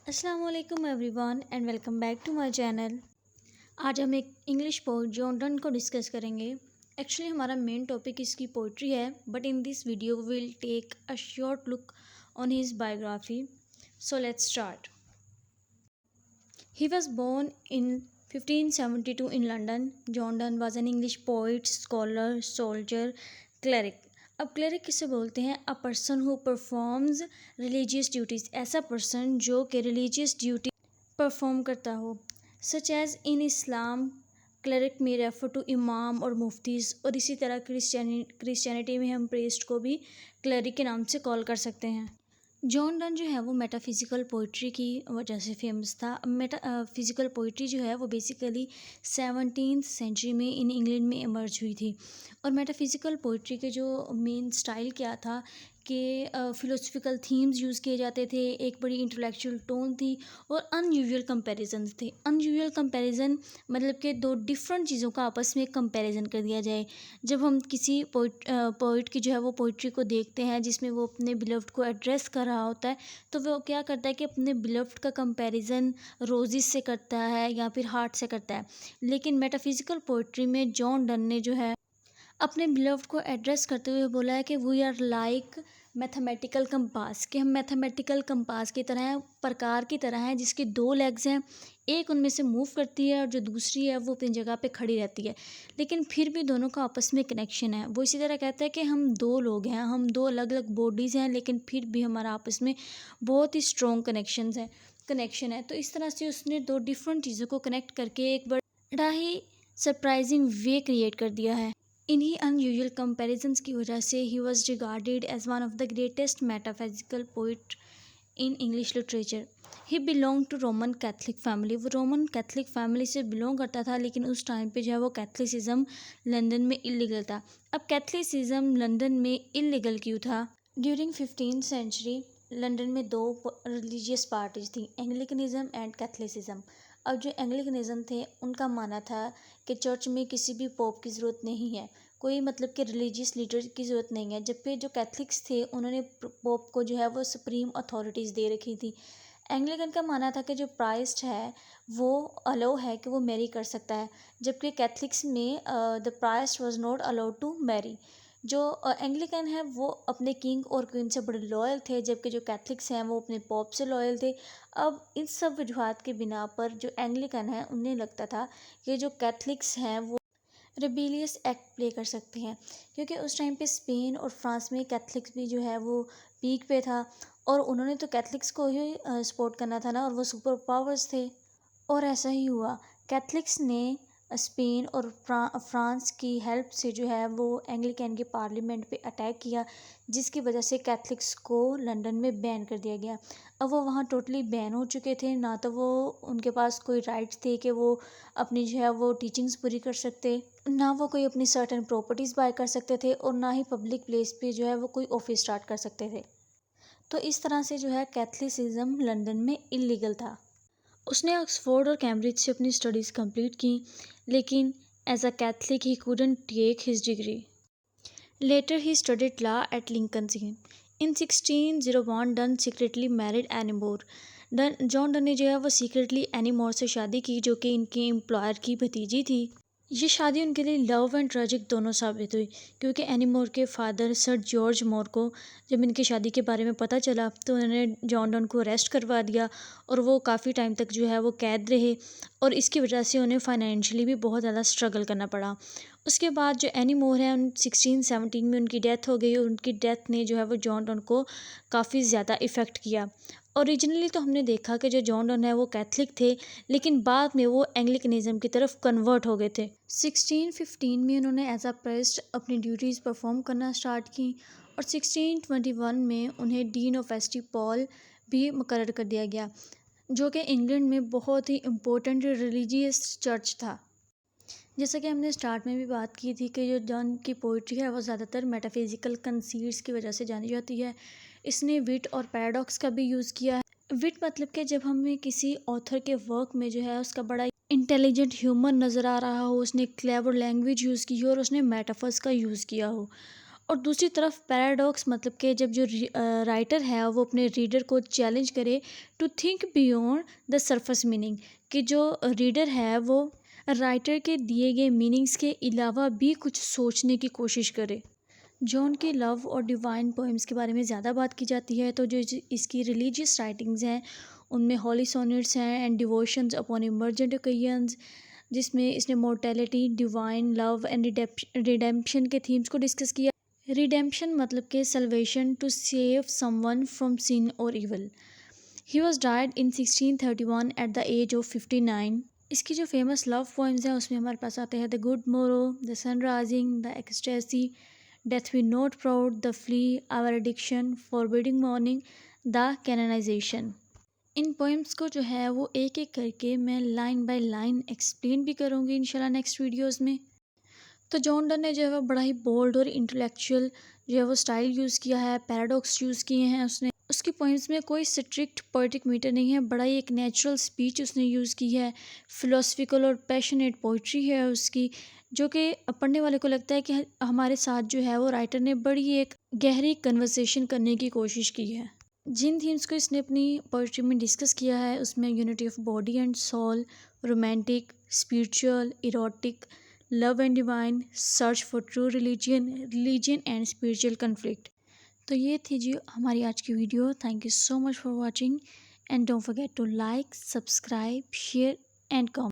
अस्सलाम वालेकुम everyone and welcome back to my channel. आज हम एक इंग्लिश पोएट जॉन डन को डिस्कस करेंगे। एक्चुअली हमारा मेन टॉपिक इसकी पोइट्री है, but in this video we will take a short look on his biography. So let's start. He was born in 1572 in London. John Donne was an English poet, scholar, soldier, cleric. अब cleric किसे बोलते हैं? A person who performs religious duties, ऐसा person जो कि religious duty perform करता हो। Such as in Islam cleric में रेफर टू इमाम और मुफ्तीज़, और इसी तरह क्रिश्चियनिटी में हम प्रीस्ट को भी क्लरिक के नाम से कॉल कर सकते हैं। जॉन डन जो है वो मेटाफिज़िकल पोइट्री की वजह से फेमस था। फिज़िकल पोइट्री जो है वो बेसिकली 17th सेंचुरी में इन इंग्लैंड में इमर्ज हुई थी। और मेटाफिज़िकल पोइट्री के जो मेन स्टाइल क्या था कि फ़िलोसफिकल थीम्स यूज़ किए जाते थे, एक बड़ी इंटेलेक्चुअल टोन थी और अनयूजुअल कंपैरिजन्स थे। अनयूजुअल कंपैरिजन मतलब कि दो डिफरेंट चीज़ों का आपस में कंपैरिजन कर दिया जाए। जब हम किसी पोइट की जो है वो पोइट्री को देखते हैं जिसमें वो अपने बिलव्ड को एड्रेस कर रहा होता है, तो वो क्या करता है कि अपने बिलव्ड का कंपैरिजन रोज़ेस से करता है या फिर हार्ट से करता है। लेकिन मेटाफिज़िकल पोइट्री में जॉन डन ने जो है अपने बिलव्ड को एड्रेस करते हुए बोला है कि we are like mathematical compass, कि हम मैथमेटिकल कंपास की तरह हैं, प्रकार की तरह हैं जिसकी दो लेग्स हैं, एक उनमें से मूव करती है और जो दूसरी है वो अपनी जगह पे खड़ी रहती है, लेकिन फिर भी दोनों का आपस में कनेक्शन है। वो इसी तरह कहता है कि हम दो लोग हैं, हम दो अलग अलग बॉडीज़ हैं, लेकिन फिर भी हमारा आपस में बहुत ही स्ट्रॉन्ग कनेक्शन है। तो इस तरह से उसने दो डिफरेंट चीज़ों को कनेक्ट करके एक बड़ा ही सरप्राइजिंग वे क्रिएट कर दिया है। इन्हीं अनयूजुअल कंपैरिजंस की वजह से he was regarded as one of the greatest metaphysical poet in English literature. He belong to Roman Catholic family. वो रोमन कैथलिक फैमिली से बिलोंग करता था, लेकिन उस टाइम पे जो है वो कैथलिसिज्म लंदन में इलीगल था। अब कैथलिसिज्म लंदन में इलीगल क्यों था? ड्यूरिंग 15th सेंचुरी लंदन में दो रिलीजियस पार्टीज थी, एंग्लिकनिज्म एंड कैथलिसिज्म। अब जो एंग्लिकनिज्म थे उनका मानना था कि चर्च में किसी भी पोप की ज़रूरत नहीं है, कोई मतलब कि रिलीजियस लीडर की ज़रूरत नहीं है, जबकि जो कैथलिक्स थे उन्होंने पोप को जो है वो सुप्रीम अथॉरिटीज़ दे रखी थी। एंग्लिकन का मानना था कि जो प्राइस्ट है वो अलो है कि वो मैरी कर सकता है, जबकि कैथलिक्स में the priest was not allowed to marry. जो एंग्लिकन है वो अपने किंग और क्वीन से बड़े लॉयल थे, जबकि जो कैथलिक्स हैं वो अपने पॉप से लॉयल थे। अब इन सब वजूहत के बिना पर जो एंग्लिकन है उन्हें लगता था कि जो कैथलिक्स हैं वो रेबेलियस एक्ट प्ले कर सकते हैं, क्योंकि उस टाइम पे स्पेन और फ्रांस में कैथलिक्स भी जो है वो पीक पे था, और उन्होंने तो कैथलिक्स को ही सपोर्ट करना था ना, और वो सुपर पावर्स थे। और ऐसा ही हुआ। कैथलिक्स ने स्पेन और फ्रांस की हेल्प से जो है वो एंग्लिकन के पार्लियामेंट पे अटैक किया, जिसकी वजह से कैथलिक्स को लंदन में बैन कर दिया गया। अब वो वहाँ टोटली बैन हो चुके थे, ना तो वो उनके पास कोई राइट्स थे कि वो अपनी जो है वो टीचिंग्स पूरी कर सकते, ना वो कोई अपनी सर्टेन प्रॉपर्टीज़ बाय कर सकते थे, और ना ही पब्लिक प्लेस पे जो है वो कोई ऑफिस स्टार्ट कर सकते थे। तो इस तरह से जो है कैथलिसिज्म लंदन में इलीगल था। उसने ऑक्सफोर्ड और कैम्ब्रिज से अपनी स्टडीज़ कंप्लीट की, लेकिन as a Catholic he couldn't take his degree. Later he studied law at Lincoln's Inn. In 1601 Donne secretly married Anne More. John Donne ने जो है वो सीक्रेटली एनीमोर से शादी की, जो कि इनके एम्प्लॉयर की भतीजी थी। ये शादी उनके लिए लव एंड ट्रेजिक दोनों साबित हुई, क्योंकि एनी मोर के फादर सर जॉर्ज मोर को जब इनकी शादी के बारे में पता चला तो उन्होंने जॉन डन को अरेस्ट करवा दिया, और वो काफ़ी टाइम तक जो है वो कैद रहे, और इसकी वजह से उन्हें फाइनेंशियली भी बहुत ज़्यादा स्ट्रगल करना पड़ा। उसके बाद जो एनी मोर है 1617 में उनकी डेथ हो गई, और उनकी डेथ ने जो है वो जॉन डन को काफ़ी ज़्यादा इफ़ेक्ट किया। ओरिजिनली तो हमने देखा कि जो जॉन डन है वो कैथलिक थे, लेकिन बाद में वो एंग्लिकनिज्म की तरफ कन्वर्ट हो गए थे। 1615 में उन्होंने एज अ प्रेस्ट अपनी ड्यूटीज़ परफॉर्म करना स्टार्ट की, और 1621 में उन्हें dean of S T Paul भी मुकर्रर कर दिया गया, जो कि इंग्लैंड में बहुत ही इम्पोर्टेंट रिलीजियस चर्च था। जैसा कि हमने स्टार्ट में भी बात की थी कि जो डन की पोइट्री है वो ज़्यादातर मेटाफिज़िकल कंसीट्स की वजह से जानी जाती है। इसने विट और पैराडॉक्स का भी यूज़ किया है। विट मतलब कि जब हमें किसी ऑथर के वर्क में जो है उसका बड़ा इंटेलिजेंट ह्यूमर नज़र आ रहा हो, उसने क्लेवर लैंग्वेज यूज़ की हो और उसने मेटाफर्स का यूज़ किया हो। और दूसरी तरफ पैराडॉक्स मतलब कि जब जो राइटर है वो अपने रीडर को चैलेंज करे to think beyond the surface meaning, कि जो रीडर है वो राइटर के दिए गए मीनिंग्स के अलावा भी कुछ सोचने की कोशिश करे। जॉन के लव और डिवाइन पोएम्स के बारे में ज़्यादा बात की जाती है, तो जो इसकी रिलीजियस राइटिंग्स हैं उनमें हॉली सोनेट्स हैं and devotions upon emergent occasions, जिसमें इसने mortality, divine love and redemption के थीम्स को डिस्कस किया। रिडेम्पशन मतलब कि salvation, to save someone from sin और evil. He was died in 1631 at the age of 59। इसकी जो फेमस लव पोइम्स हैं उसमें हमारे पास आते हैं the good morrow, the sun rising, the ecstasy, death be not proud, the flea, a valediction, forbidding mourning, the canonization. इन poems को जो है वो एक एक करके मैं लाइन बाय लाइन एक्सप्लेन भी करूँगी इंशाल्लाह नेक्स्ट वीडियोज़ में। तो जॉन डन ने जो है वो बड़ा ही बोल्ड और इंटेलेक्चुअल जो है वो स्टाइल यूज़ किया है, पैराडॉक्स यूज़ किए हैं उसने। उसकी पोइम्स में कोई स्ट्रिक्ट पोएटिक मीटर नहीं है, बड़ा ही एक नेचुरल स्पीच उसने यूज़ की है। फिलोसफिकल और पैशनेट पोइट्री है उसकी, जो कि पढ़ने वाले को लगता है कि हमारे साथ जो है वो राइटर ने बड़ी एक गहरी कन्वर्सेशन करने की कोशिश की है। जिन थीम्स को इसने अपनी पोइट्री में डिस्कस किया है उसमें unity of body and soul, romantic, spiritual, erotic, love and divine, search for true religion and spiritual conflict. तो ये थी जी हमारी आज की video. Thank you so much for watching and don't forget to like, subscribe, share and comment.